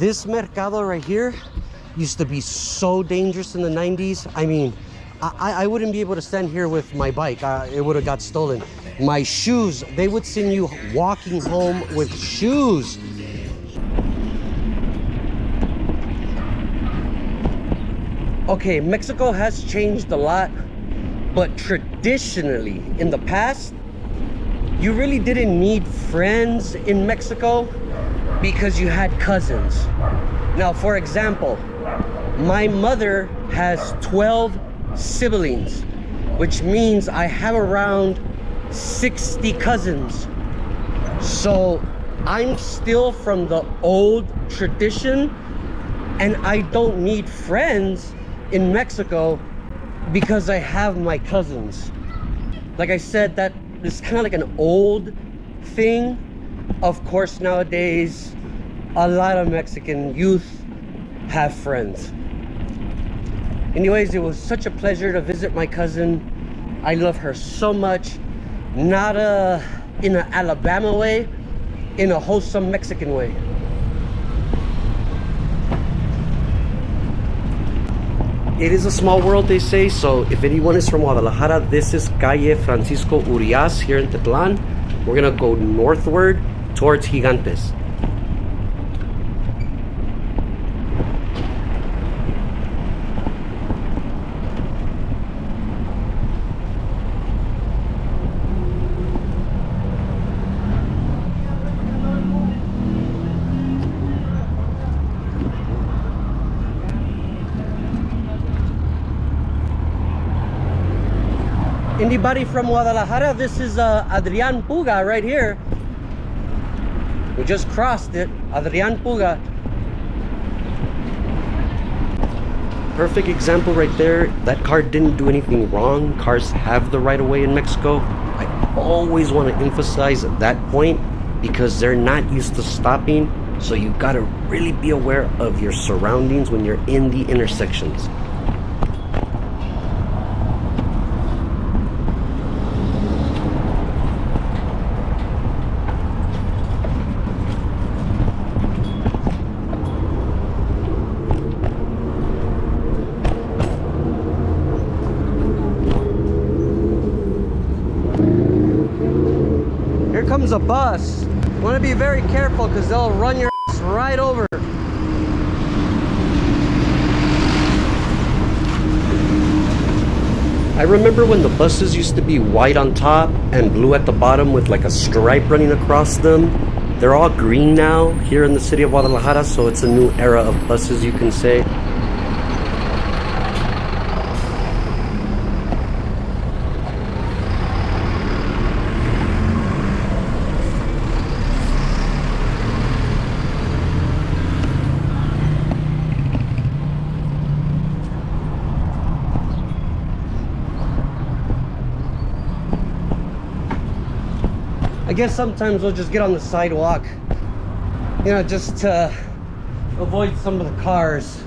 This mercado right here used to be so dangerous in the 90s. I mean, I wouldn't be able to stand here with my bike. It would have got stolen. My shoes, they would send you walking home with shoes. Okay, Mexico has changed a lot, but traditionally, in the past, you really didn't need friends in Mexico because you had cousins. Now, for example, my mother has 12 siblings, which means I have around 60 cousins. So I'm still from the old tradition, and I don't need friends in Mexico because I have my cousins. Like I said, that is kind of like an old thing. Of course, nowadays, a lot of Mexican youth have friends. Anyways, it was such a pleasure to visit my cousin. I love her so much. Not in an Alabama way, in a wholesome Mexican way. It is a small world, they say, so if anyone is from Guadalajara, this is Calle Francisco Urias here in Tetlan. We're gonna go northward towards Gigantes. Anybody from Guadalajara? This is Adrian Puga right here. We just crossed it. Adrian Puga. Perfect example right there. That car didn't do anything wrong. Cars have the right of way in Mexico. I always want to emphasize that point because they're not used to stopping. So you gotta really be aware of your surroundings when you're in the intersections. Here comes a bus. You want to be very careful because they'll run your ass right over. I remember when the buses used to be white on top and blue at the bottom with like a stripe running across them. They're all green now here in the city of Guadalajara, so it's a new era of buses, you can say. I guess sometimes we'll just get on the sidewalk, you know, just to avoid some of the cars.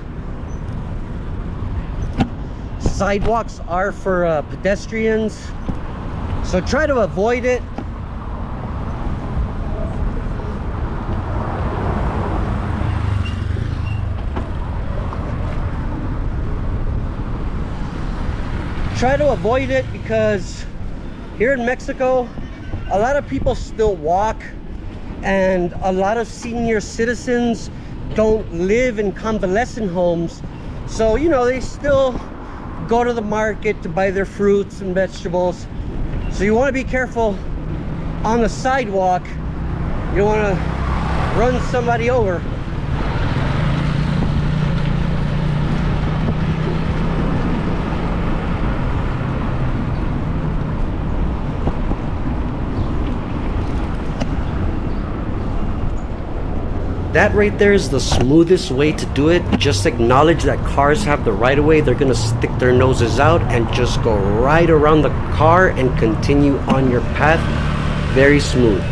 Sidewalks are for pedestrians, so try to avoid it. Try to avoid it because here in Mexico, a lot of people still walk, and a lot of senior citizens don't live in convalescent homes. So, you know, they still go to the market to buy their fruits and vegetables. So you want to be careful on the sidewalk. You don't want to run somebody over. That right there is the smoothest way to do it. Just acknowledge that cars have the right of way. They're gonna stick their noses out and just go right around the car and continue on your path. Very smooth.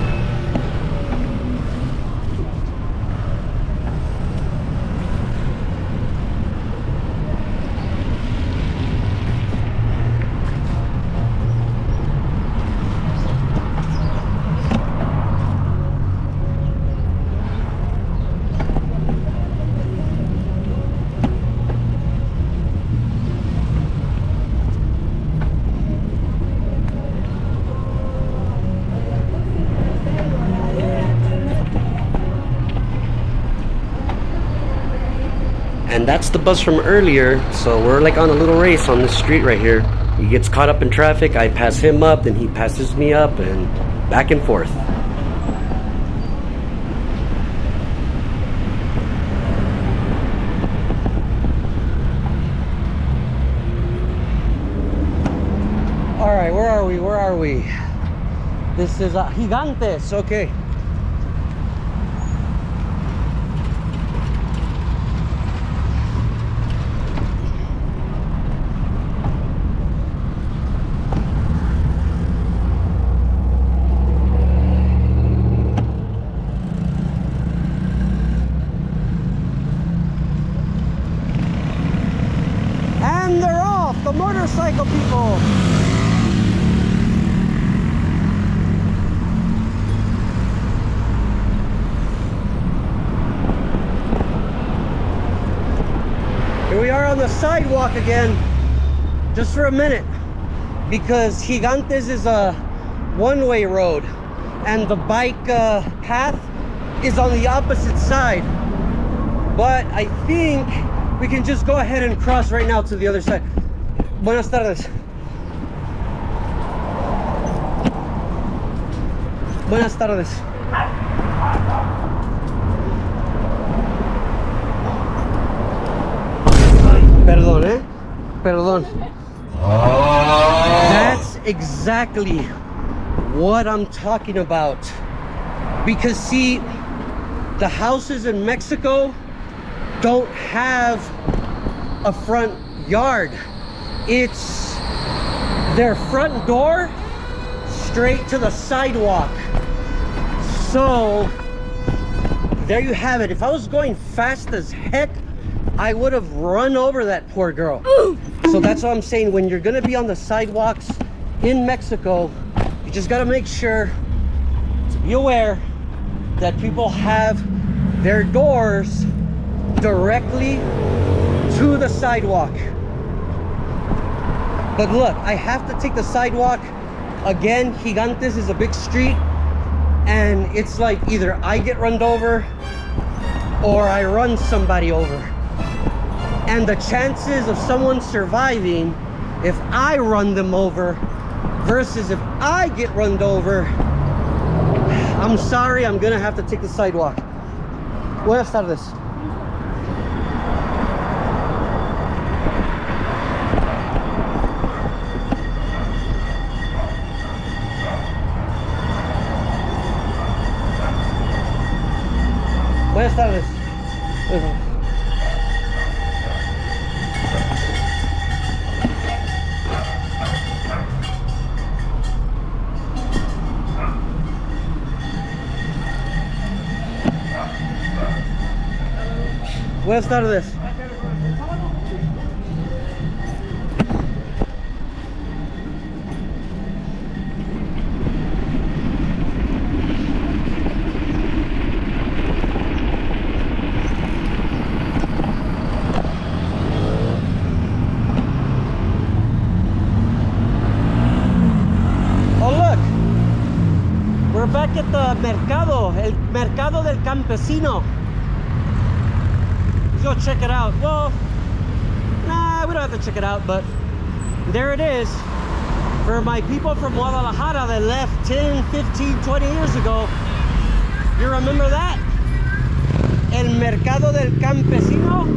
And that's the bus from earlier, so we're like on a little race on this street right here. He gets caught up in traffic, I pass him up, then he passes me up, and back and forth. All right, where are we? Where are we? This is Gigantes, okay. And they're off, the motorcycle people. Here we are on the sidewalk again, just for a minute, because Gigantes is a one-way road and the bike path is on the opposite side. But I think we can just go ahead and cross right now to the other side. Buenas tardes. Buenas tardes. Perdón, eh? Perdón. That's exactly what I'm talking about. Because see, the houses in Mexico don't have a front yard. It's their front door straight to the sidewalk. So there you have it. If I was going fast as heck, I would have run over that poor girl. So that's what I'm saying. When you're gonna be on the sidewalks in Mexico, you just gotta make sure to be aware that people have their doors directly to the sidewalk. But look, I have to take the sidewalk again. Gigantes is a big street, and it's like either I get run over or I run somebody over. And the chances of someone surviving if I run them over versus if I get run over, I'm sorry, I'm gonna have to take the sidewalk. Buenas tardes. Buenas tardes. Buenas tardes. Oh look, we're back at the mercado, el mercado del campesino. Go check it out. Well, nah, we don't have to check it out, but there it is. For my people from Guadalajara that left 10, 15, 20 years ago, you remember that? El mercado del campesino.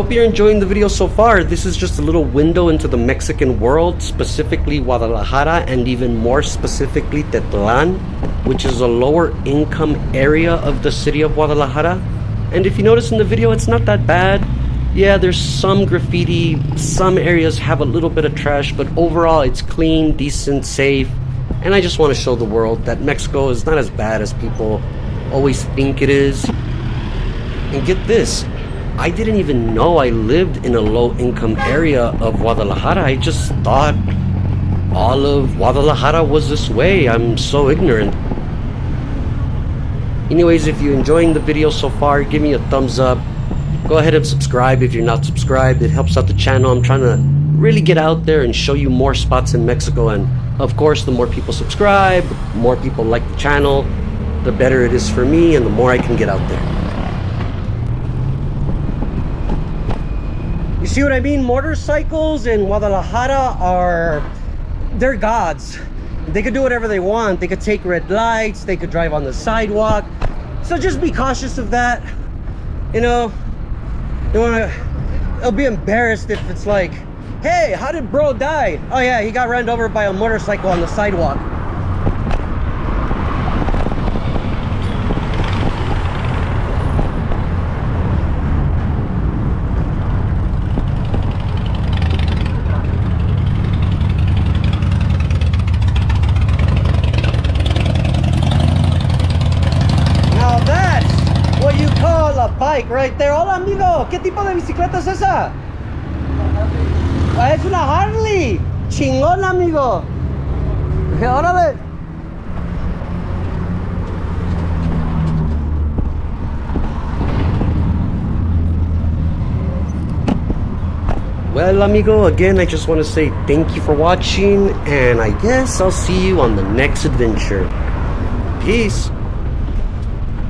hope you're enjoying the video so far. This is just a little window into the Mexican world, specifically Guadalajara, and even more specifically Tetlan, which is a lower income area of the city of Guadalajara. And if you notice in the video, it's not that bad. Yeah, there's some graffiti, some areas have a little bit of trash, but overall it's clean, decent, safe. And I just want to show the world that Mexico is not as bad as people always think it is. And get this, I didn't even know I lived in a low-income area of Guadalajara. I just thought all of Guadalajara was this way. I'm so ignorant. Anyways, if you're enjoying the video so far, give me a thumbs up. Go ahead and subscribe if you're not subscribed. It helps out the channel. I'm trying to really get out there and show you more spots in Mexico. And of course, the more people subscribe, the more people like the channel, the better it is for me and the more I can get out there. You see what I mean? Motorcycles in Guadalajara they're gods. They could do whatever they want. They could take red lights, they could drive on the sidewalk. So just be cautious of that. You know, I'll be embarrassed if it's like, hey, how did bro die? Oh yeah, he got ran over by a motorcycle on the sidewalk. Bike right there. Hola amigo, ¿qué tipo de bicicleta es esa? Es una Harley. Chingón amigo. Órale. Well amigo, again I just want to say thank you for watching, and I guess I'll see you on the next adventure. Peace.